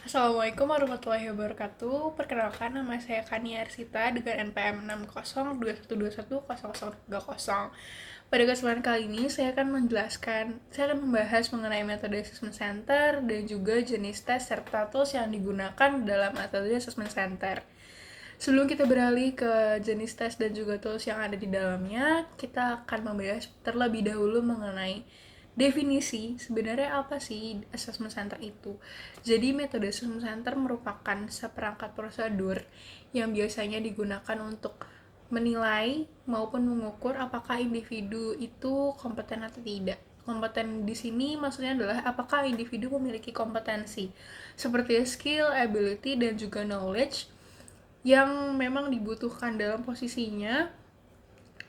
Assalamualaikum warahmatullahi wabarakatuh. Perkenalkan, nama saya Kania Arsita dengan NPM 6021210030. Pada kesempatan kali ini saya akan membahas mengenai metode assessment center dan juga jenis tes serta tools yang digunakan dalam metode assessment center. Sebelum kita beralih ke jenis tes dan juga tools yang ada di dalamnya, kita akan membahas terlebih dahulu mengenai definisi sebenarnya apa sih assessment center itu. Jadi metode assessment center merupakan seperangkat prosedur yang biasanya digunakan untuk menilai maupun mengukur apakah individu itu kompeten atau tidak. Kompeten di sini maksudnya adalah apakah individu memiliki kompetensi seperti skill, ability, dan juga knowledge yang memang dibutuhkan dalam posisinya.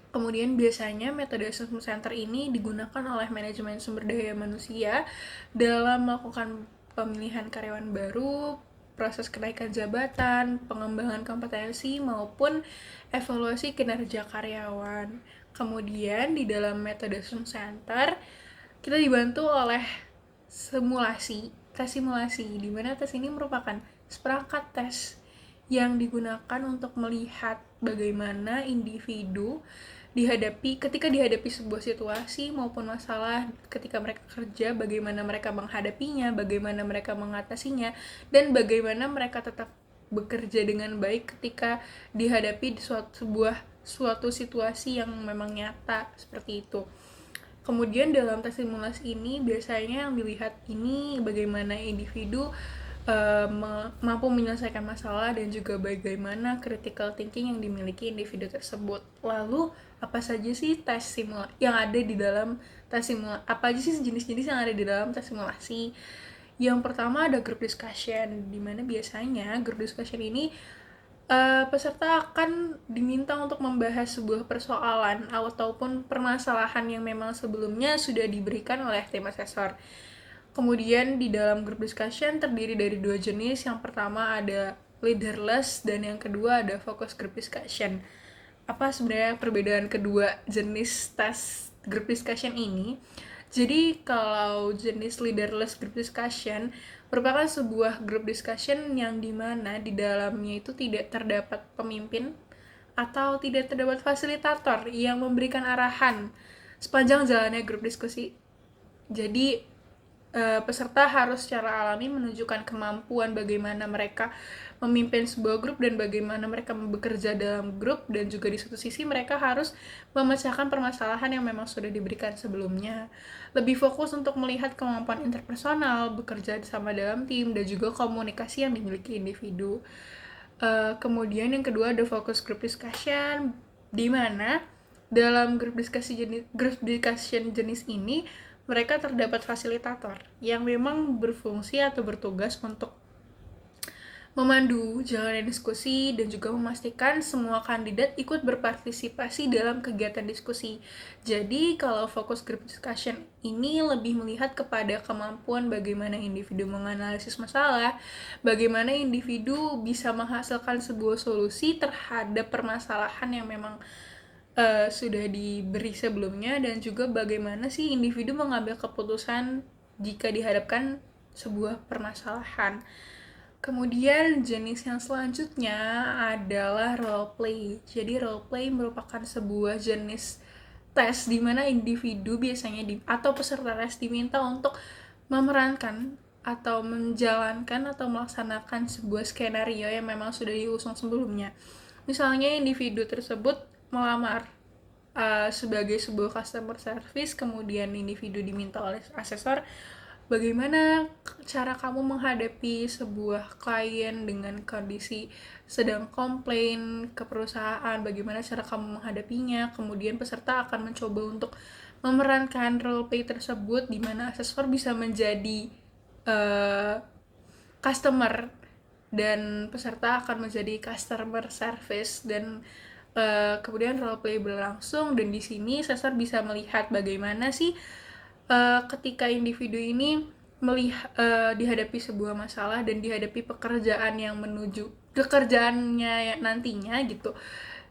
Kemudian biasanya metode assessment center ini digunakan oleh manajemen sumber daya manusia dalam melakukan pemilihan karyawan baru, proses kenaikan jabatan, pengembangan kompetensi, maupun evaluasi kinerja karyawan. Kemudian di dalam metode assessment center, kita dibantu oleh tes simulasi, di mana tes ini merupakan seperangkat tes yang digunakan untuk melihat bagaimana individu ketika dihadapi sebuah situasi maupun masalah ketika mereka kerja, bagaimana mereka menghadapinya, bagaimana mereka mengatasinya, dan bagaimana mereka tetap bekerja dengan baik ketika dihadapi di suatu situasi yang memang nyata seperti itu. Kemudian dalam tes simulasi ini biasanya yang dilihat ini bagaimana individu mampu menyelesaikan masalah dan juga bagaimana critical thinking yang dimiliki individu tersebut. Lalu apa saja sih yang ada di dalam tes simulasi? Apa aja sih jenis-jenis yang ada di dalam tes simulasi? Yang pertama ada group discussion, di mana biasanya group discussion ini peserta akan diminta untuk membahas sebuah persoalan ataupun permasalahan yang memang sebelumnya sudah diberikan oleh tim asesor. Kemudian di dalam group discussion terdiri dari dua jenis. Yang pertama ada leaderless dan yang kedua ada focus group discussion. Apa sebenarnya perbedaan kedua jenis tes group discussion ini? Jadi kalau jenis leaderless group discussion merupakan sebuah group discussion yang dimana di dalamnya itu tidak terdapat pemimpin atau tidak terdapat fasilitator yang memberikan arahan sepanjang jalannya grup diskusi. Jadi peserta harus secara alami menunjukkan kemampuan bagaimana mereka memimpin sebuah grup dan bagaimana mereka bekerja dalam grup, dan juga di satu sisi mereka harus memecahkan permasalahan yang memang sudah diberikan sebelumnya. Lebih fokus untuk melihat kemampuan interpersonal, bekerja sama dalam tim, dan juga komunikasi yang dimiliki individu. Kemudian yang kedua ada focus group discussion, di mana dalam group discussion jenis ini mereka terdapat fasilitator yang memang berfungsi atau bertugas untuk memandu jalannya diskusi dan juga memastikan semua kandidat ikut berpartisipasi dalam kegiatan diskusi. Jadi kalau fokus group discussion ini lebih melihat kepada kemampuan bagaimana individu menganalisis masalah, bagaimana individu bisa menghasilkan sebuah solusi terhadap permasalahan yang memang sudah diberi sebelumnya, dan juga bagaimana sih individu mengambil keputusan jika dihadapkan sebuah permasalahan. Kemudian jenis yang selanjutnya adalah role play. Jadi role play merupakan sebuah jenis tes di mana individu biasanya atau peserta tes diminta untuk memerankan atau menjalankan atau melaksanakan sebuah skenario yang memang sudah diusung sebelumnya. Misalnya individu tersebut melamar sebagai sebuah customer service, kemudian individu diminta oleh asesor bagaimana cara kamu menghadapi sebuah klien dengan kondisi sedang komplain ke perusahaan, bagaimana cara kamu menghadapinya. Kemudian peserta akan mencoba untuk memerankan role play tersebut, di mana asesor bisa menjadi customer dan peserta akan menjadi customer service, dan kemudian role play berlangsung. Dan di sini asesor bisa melihat bagaimana sih ketika individu ini dihadapi sebuah masalah dan dihadapi pekerjaan yang menuju pekerjaannya nantinya gitu.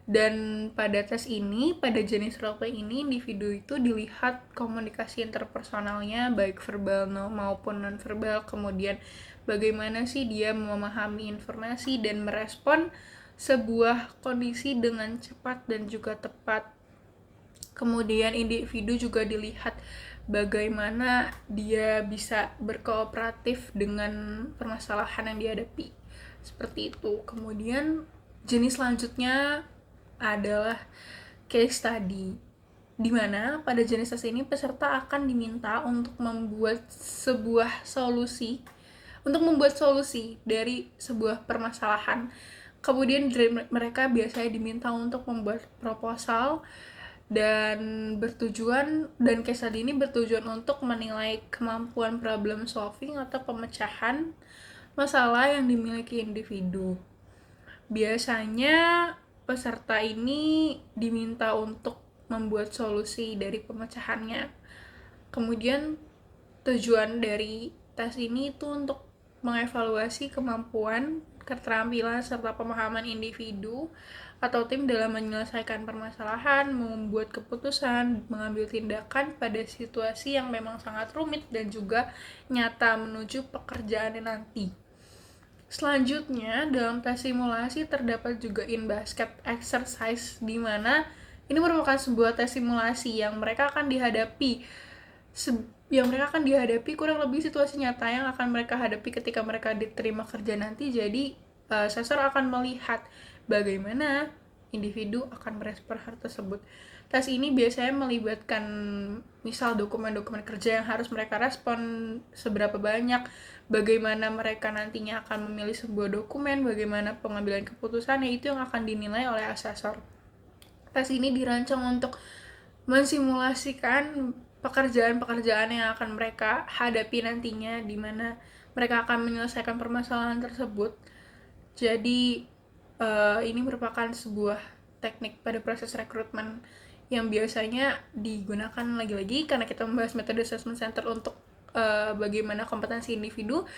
Dan pada tes ini, pada jenis roleplay ini, individu itu dilihat komunikasi interpersonalnya baik verbal maupun non verbal, kemudian bagaimana sih dia memahami informasi dan merespon sebuah kondisi dengan cepat dan juga tepat. Kemudian individu juga dilihat bagaimana dia bisa berkooperatif dengan permasalahan yang dihadapi. Seperti itu. Kemudian jenis selanjutnya adalah case study, di mana pada jenis tes ini peserta akan diminta untuk membuat solusi dari sebuah permasalahan. Kemudian mereka biasanya diminta untuk membuat proposal dan case study ini bertujuan untuk menilai kemampuan problem solving atau pemecahan masalah yang dimiliki individu. Biasanya peserta ini diminta untuk membuat solusi dari pemecahannya. Kemudian tujuan dari tes ini itu untuk mengevaluasi kemampuan, keterampilan, serta pemahaman individu atau tim dalam menyelesaikan permasalahan, membuat keputusan, mengambil tindakan pada situasi yang memang sangat rumit dan juga nyata menuju pekerjaannya nanti. Selanjutnya, dalam tes simulasi terdapat juga in-basket exercise, di mana ini merupakan sebuah tes simulasi yang mereka akan dihadapi kurang lebih situasi nyata yang akan mereka hadapi ketika mereka diterima kerja nanti. Jadi, sensor akan melihat bagaimana individu akan merespon hal tersebut. Tes ini biasanya melibatkan misal dokumen-dokumen kerja yang harus mereka respon seberapa banyak, bagaimana mereka nantinya akan memilih sebuah dokumen, bagaimana pengambilan keputusannya, itu yang akan dinilai oleh asesor. Tes ini dirancang untuk mensimulasikan pekerjaan-pekerjaan yang akan mereka hadapi nantinya, di mana mereka akan menyelesaikan permasalahan tersebut. Jadi ini merupakan sebuah teknik pada proses rekrutmen yang biasanya digunakan lagi-lagi karena kita membahas metode assessment center untuk bagaimana kompetensi individu,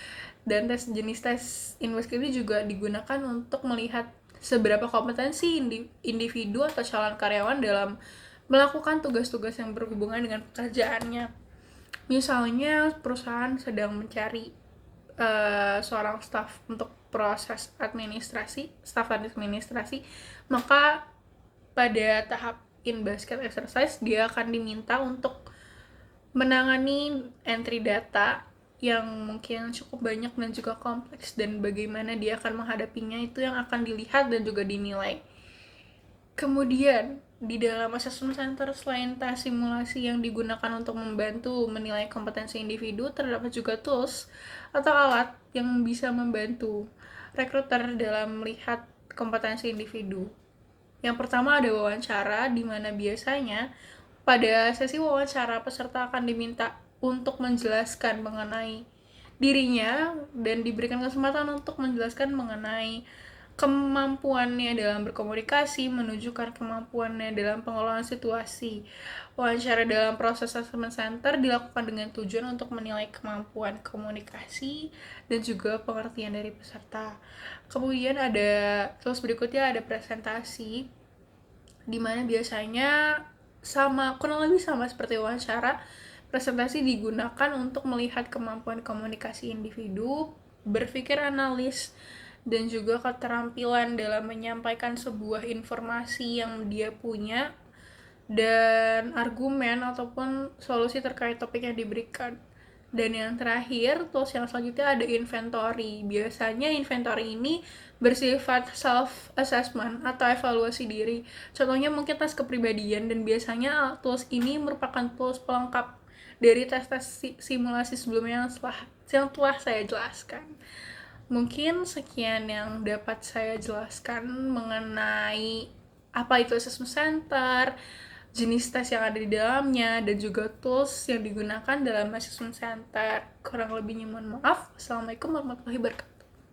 dan jenis tes in-basket ini juga digunakan untuk melihat seberapa kompetensi individu atau calon karyawan dalam melakukan tugas-tugas yang berhubungan dengan pekerjaannya. Misalnya perusahaan sedang mencari seorang staf untuk proses staf administrasi, maka pada tahap in-basket exercise dia akan diminta untuk menangani entry data yang mungkin cukup banyak dan juga kompleks, dan bagaimana dia akan menghadapinya itu yang akan dilihat dan juga dinilai. Kemudian di dalam assessment center, selain tes simulasi yang digunakan untuk membantu menilai kompetensi individu, terdapat juga tools atau alat yang bisa membantu rekruter dalam melihat kompetensi individu. Yang pertama ada wawancara, di mana biasanya pada sesi wawancara peserta akan diminta untuk menjelaskan mengenai dirinya dan diberikan kesempatan untuk menjelaskan mengenai kemampuannya dalam berkomunikasi, menunjukkan kemampuannya dalam pengelolaan situasi. Wawancara dalam proses assessment center dilakukan dengan tujuan untuk menilai kemampuan komunikasi dan juga pengertian dari peserta. Kemudian terus berikutnya ada presentasi, di mana biasanya kurang lebih sama seperti wawancara. Presentasi digunakan untuk melihat kemampuan komunikasi individu, berpikir analis, dan juga keterampilan dalam menyampaikan sebuah informasi yang dia punya, dan argumen ataupun solusi terkait topik yang diberikan. Dan yang terakhir, tools yang selanjutnya ada inventory. Biasanya inventory ini bersifat self-assessment atau evaluasi diri. Contohnya mungkin tes kepribadian, dan biasanya tools ini merupakan tools pelengkap dari tes-tes simulasi sebelumnya yang telah saya jelaskan. Mungkin sekian yang dapat saya jelaskan mengenai apa itu assessment center, jenis tes yang ada di dalamnya, dan juga tools yang digunakan dalam assessment center. Kurang lebihnya mohon maaf. Assalamualaikum warahmatullahi wabarakatuh.